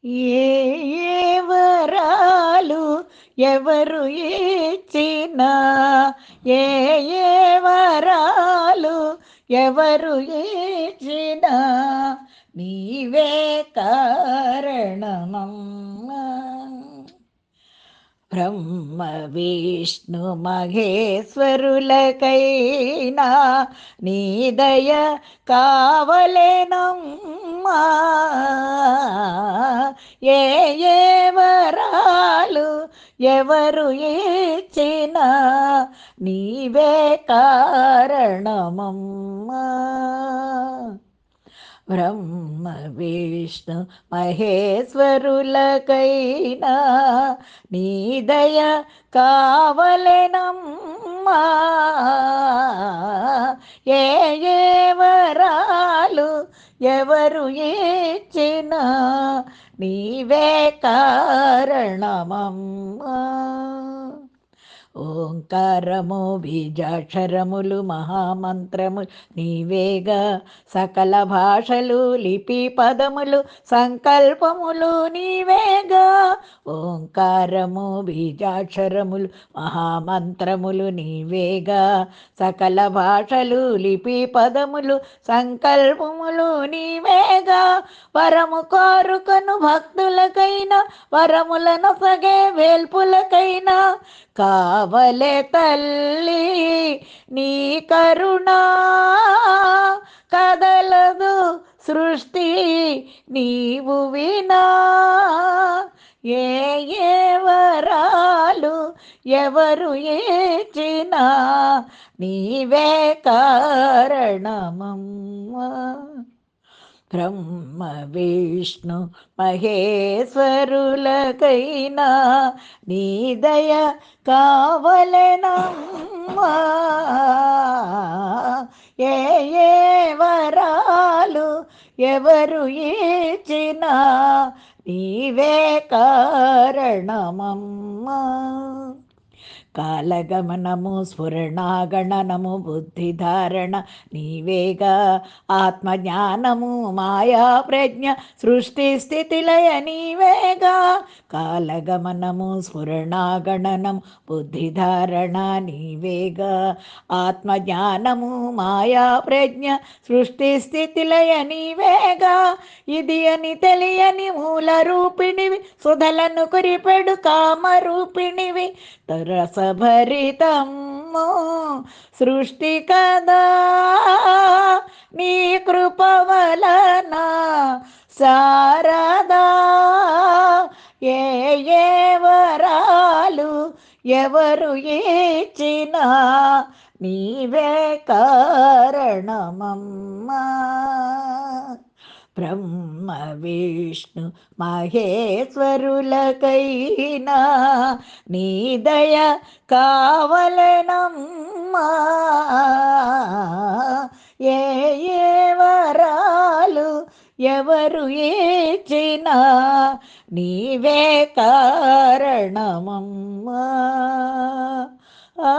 ఏ ఏ వరాలు ఎవరు ఇచ్చినా, ఏ ఏ వరాలు ఎవరు ఇచ్చినా, నీవే కారణమమ్మా. బ్రహ్మ విష్ణు మహేశ్వరులకైనా నీ దయ కావలెనమ్మా. ఏ ఏ వరాలు ఎవరు ఇచ్చినా, నీవే కారణమమ్మా. బ్రహ్మ విష్ణు మహేశ్వరులకైనా నీ దయ కావలెనమ్మా. ఏ ఏ వరాలు ఎవరు ఇచ్చినా, నీవే కారణమమ్మా. ఓంకారము బీజాక్షరములు మహామంత్రములు నీవేగా, సకల భాషలు లిపి పదములు సంకల్పములు నీవేగా. ఓంకారము బీజాక్షరములు మహామంత్రములు నీవేగా, సకల భాషలు లిపి పదములు సంకల్పములు నీవేగా. వరము కోరుకను భక్తులకైనా, వరములను సగే వేల్పులకైనా కావలే తల్లి నీ కరుణా. కదలదు సృష్టి నీవు వినా, ఏ ఏ వరాలు ఎవరు ఇచ్చినా, నీవే కారణమమ్మా. బ్రహ్మ విష్ణు మహేశ్వరులకైనా నీ దయ కావలెనమ్మా. ఏ ఏ వరాలు ఎవరు ఇచ్చినా, నీవే కారణమమ్మా. కాలగమనము స్ఫురణాగణనము బుద్ధిధారణ నీవేగా, ఆత్మజ్ఞానము మాయా ప్రజ్ఞ సృష్టి స్థితిలయ నీవేగా. కాలగమనము స్ఫురణాగణనము బుద్ధిధారణ నీవేగా, ఆత్మజ్ఞానము మాయా ప్రజ్ఞ సృష్టి స్థితిలయ నీవేగా. ఇది అని తెలియని మూల రూపిణివి, సుధలను కురిపెడు కామరూపిణివి, రసభరితము సృష్టి కదా. నీ కృప వలన శారదా, ఏ ఏ వరాలు ఎవరు ఇచ్చినా, నీవే కారణమమ్మా. బ్రహ్మ విష్ణు మహేశ్వరులకైనా నీ దయ కావలెనమ్మా. ఏ ఏ వరాలు ఎవరు ఇచ్చినా, నీవే కారణమమ్మా. ఆ